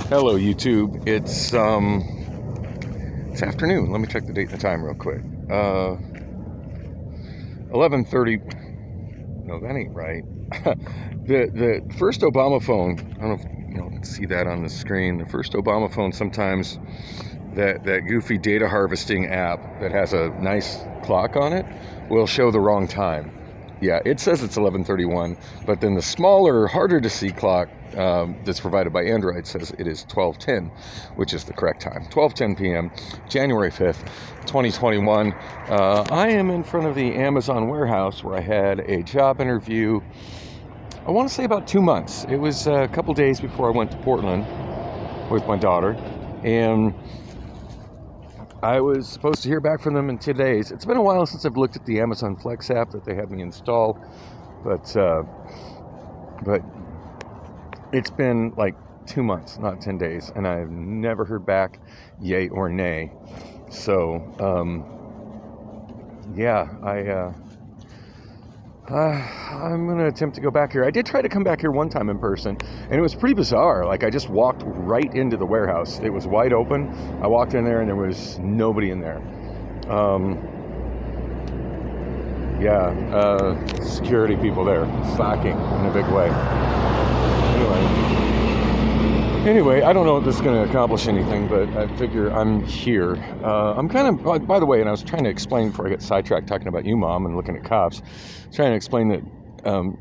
Hello, YouTube. It's afternoon. Let me check the date and the time real quick. 11:30. No, that ain't right. The first Obama phone. I don't know if you can see that on the screen. The first Obama phone. Sometimes that goofy data harvesting app that has a nice clock on it will show the wrong time. Yeah, it says it's 11:31, but then the smaller, harder to see clock that's provided by Android says it is 12:10, which is the correct time. 12:10 p.m., January 5th, 2021. I am in front of the Amazon warehouse where I had a job interview. I want to say about 2 months. It was a couple days before I went to Portland with my daughter, and I was supposed to hear back from them in 2 days. It's been a while since I've looked at the Amazon Flex app that they had me install, but it's been like 2 months, not 10 days, and I've never heard back, yay or nay. So, I'm going to attempt to go back here. I did try to come back here one time in person, and it was pretty bizarre. Like, I just walked right into the warehouse. It was wide open. I walked in there, and there was nobody in there. Security people there, slacking in a big way. Anyway, I don't know if this is going to accomplish anything, but I figure I'm here. I'm kind of, by the way, and I was trying to explain before I get sidetracked talking about you, Mom, and looking at cops, trying to explain that on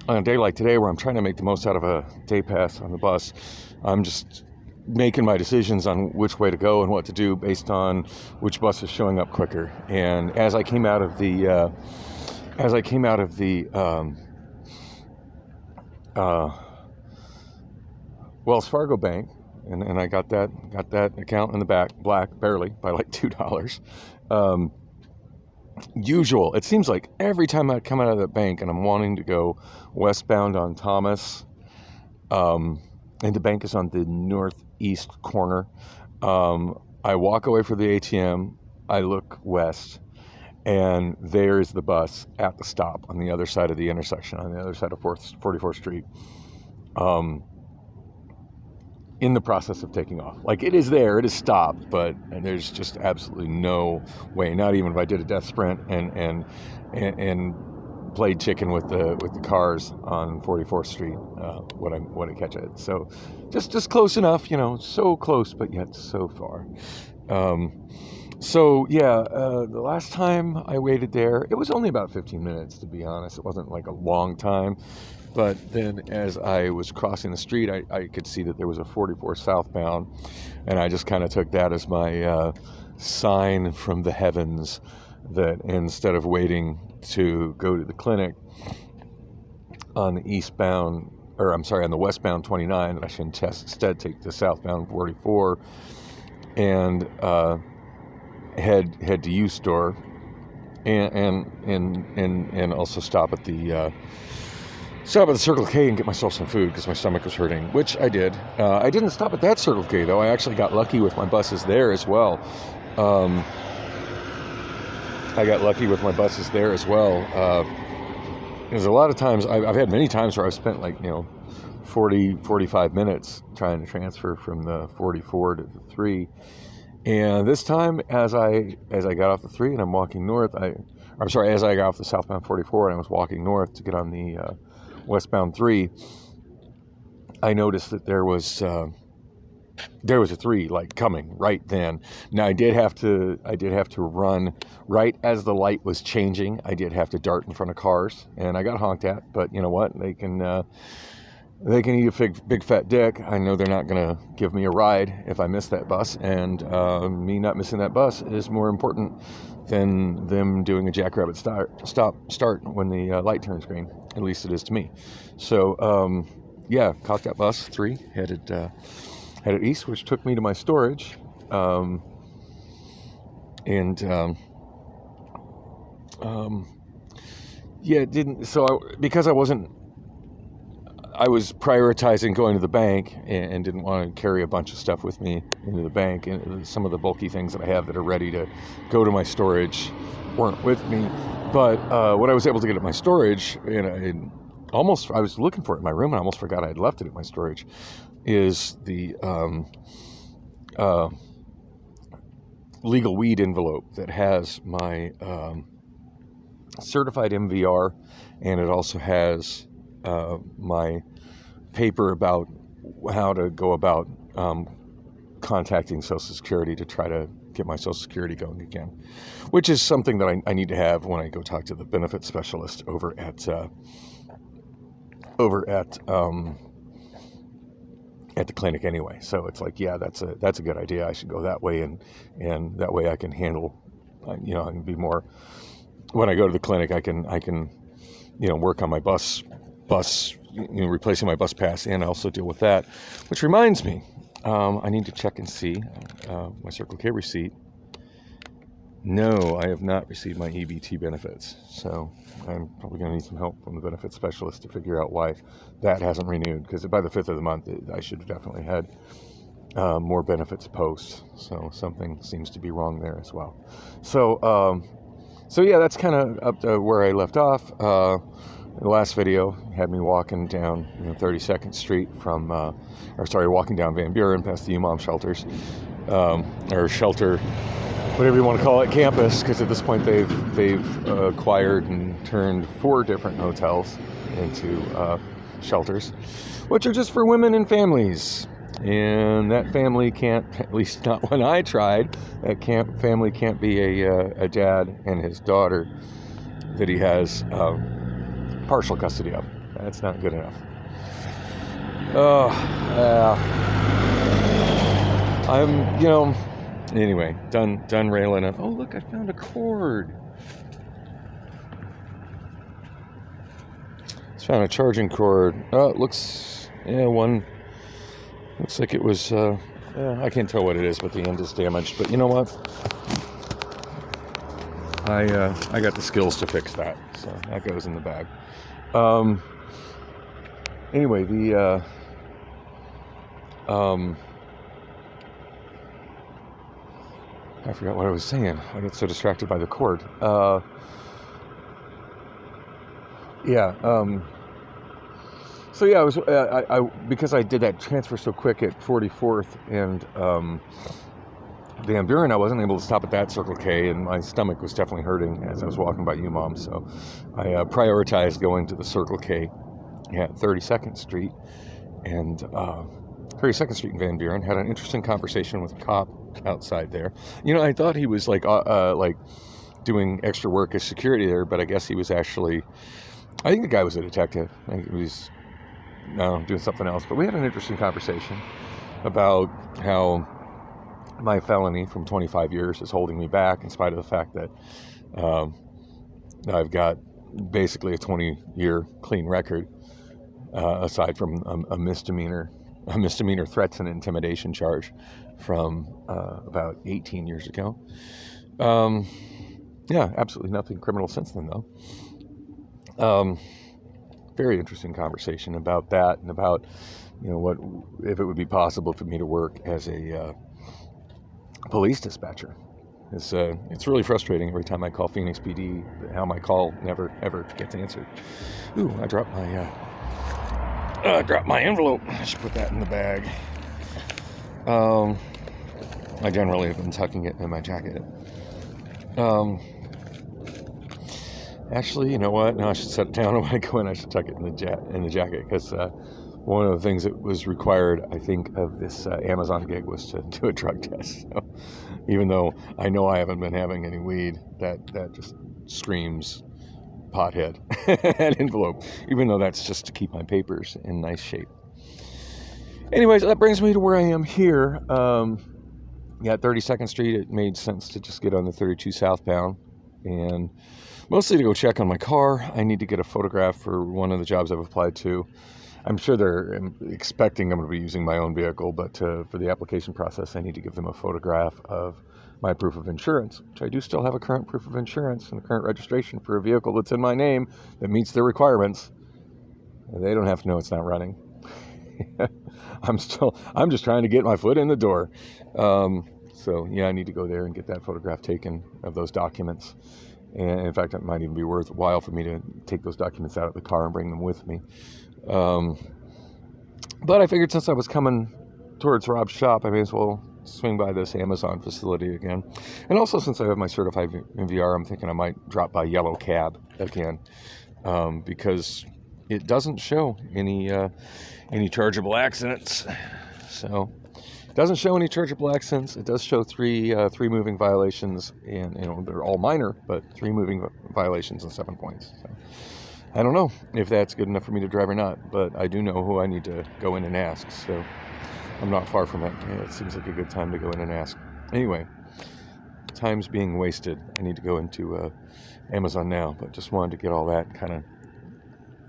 a day like today where I'm trying to make the most out of a day pass on the bus, I'm just making my decisions on which way to go and what to do based on which bus is showing up quicker. And as I came out of the Wells Fargo Bank, and I got that account in the back, black, barely, by like $2. Usual. It seems like every time I come out of that bank and I'm wanting to go westbound on Thomas, and the bank is on the northeast corner, I walk away from the ATM, I look west, and there is the bus at the stop on the other side of the intersection, on the other side of 44th Street. In the process of taking off. Like, it is there, it is stopped, but there's just absolutely no way, not even if I did a death sprint and played chicken with the cars on 44th Street, would I catch it. So just close enough, so close, but yet so far. The last time I waited there, it was only about 15 minutes, to be honest. It wasn't like a long time. But then as I was crossing the street, I could see that there was a 44 southbound, and I just kind of took that as my sign from the heavens that instead of waiting to go to the clinic on the westbound 29, that I should instead take the southbound 44 and head to U-Store and also stop at the Circle K and get myself some food because my stomach was hurting, which I did. I didn't stop at that Circle K, though. I actually got lucky with my buses there as well. There's a lot of times, I've had many times where I've spent 40, 45 minutes trying to transfer from the 44 to the 3. And this time, as I got off the 3 and I'm walking north, as I got off the southbound 44 and I was walking north to get on the westbound 3, I noticed that there was a 3 coming right then. Now I did have to run right as the light was changing. I did have to dart in front of cars, and I got honked at. But you know what? They can eat a big fat dick. I know they're not gonna give me a ride if I miss that bus, and me not missing that bus is more important than them doing a jackrabbit start when the light turns green. At least it is to me. So caught that bus 3, headed east, which took me to my storage, because I was prioritizing going to the bank and didn't want to carry a bunch of stuff with me into the bank, and some of the bulky things that I have that are ready to go to my storage weren't with me. But what I was able to get at my storage, I was looking for it in my room and I almost forgot I had left it in my storage, is the legal weed envelope that has my certified MVR, and it also has my paper about how to go about contacting Social Security to try to get my Social Security going again, which is something that I need to have when I go talk to the benefits specialist over at the clinic anyway. So it's like, yeah, that's a good idea. I should go that way, and that way I can handle, I can be more. When I go to the clinic, I can work on my bus, replacing my bus pass, and also deal with that. Which reminds me, I need to check and see my Circle K receipt. No, I have not received my EBT benefits, so I'm probably going to need some help from the benefits specialist to figure out why that hasn't renewed, because by the 5th of the month, I should have definitely had more benefits post, so something seems to be wrong there as well. So yeah, that's kind of up to where I left off. The last video had me walking down 32nd Street walking down Van Buren past the UMOM shelters, or shelter, whatever you want to call it, campus, because at this point they've acquired and turned 4 different hotels into shelters, which are just for women and families. And that family can't, at least not when I tried, family can't be a dad and his daughter that he has partial custody of. That's not good enough. Anyway, done railing on. Oh, look, I found a cord. Just found a charging cord. Oh, it looks like it was, I can't tell what it is, but the end is damaged. But you know what? I got the skills to fix that, so that goes in the bag. Anyway, I forgot what I was saying. I get so distracted by the cord. So yeah, I because I did that transfer so quick at 44th and Van Buren, I wasn't able to stop at that Circle K, and my stomach was definitely hurting as I was walking by UMOM. So I prioritized going to the Circle K at 32nd Street, and 32nd Street in Van Buren. Had an interesting conversation with a cop outside there. I thought he was like doing extra work as security there, but I guess he was actually. I think the guy was a detective. I think he was doing something else. But we had an interesting conversation about how my felony from 25 years is holding me back, in spite of the fact that I've got basically a 20-year clean record, aside from a misdemeanor threats and intimidation charge from about 18 years ago. Yeah, absolutely nothing criminal since then, though. Very interesting conversation about that, and about what if it would be possible for me to work as a police dispatcher. It's really frustrating every time I call Phoenix PD how my call never ever gets answered. Ooh, I dropped my envelope. I should put that in the bag. I generally have been tucking it in my jacket. Actually, you know what? No, I should set it down. When I go in, I should tuck it in the jacket, because one of the things that was required, I think, of this Amazon gig was to do a drug test. So, even though I know I haven't been having any weed, that just screams pothead and envelope, even though that's just to keep my papers in nice shape. Anyways, that brings me to where I am here. At 32nd Street, it made sense to just get on the 32 southbound, and mostly to go check on my car. I need to get a photograph for one of the jobs I've applied to. I'm sure they're expecting I'm going to be using my own vehicle, but for the application process, I need to give them a photograph of my proof of insurance, which I do still have a current proof of insurance and a current registration for a vehicle that's in my name that meets their requirements. They don't have to know it's not running. I'm just trying to get my foot in the door. So yeah, I need to go there and get that photograph taken of those documents. And in fact, it might even be worthwhile for me to take those documents out of the car and bring them with me. But I figured since I was coming towards Rob's shop, I may as well swing by this Amazon facility again. And also, since I have my certified MVR, I'm thinking I might drop by Yellow Cab again, because it doesn't show any chargeable accidents. So it doesn't show any chargeable accidents. It does show three moving violations, and they're all minor, but 3 moving violations and 7 points. So I don't know if that's good enough for me to drive or not, but I do know who I need to go in and ask. So I'm not far from it. It seems like a good time to go in and ask. Anyway, time's being wasted. I need to go into Amazon now, but just wanted to get all that kind of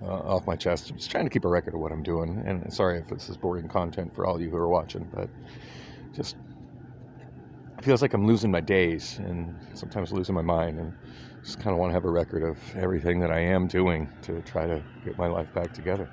off my chest. I'm just trying to keep a record of what I'm doing, and sorry if this is boring content for all you who are watching, but just it feels like I'm losing my days and sometimes losing my mind, and just kind of want to have a record of everything that I am doing to try to get my life back together.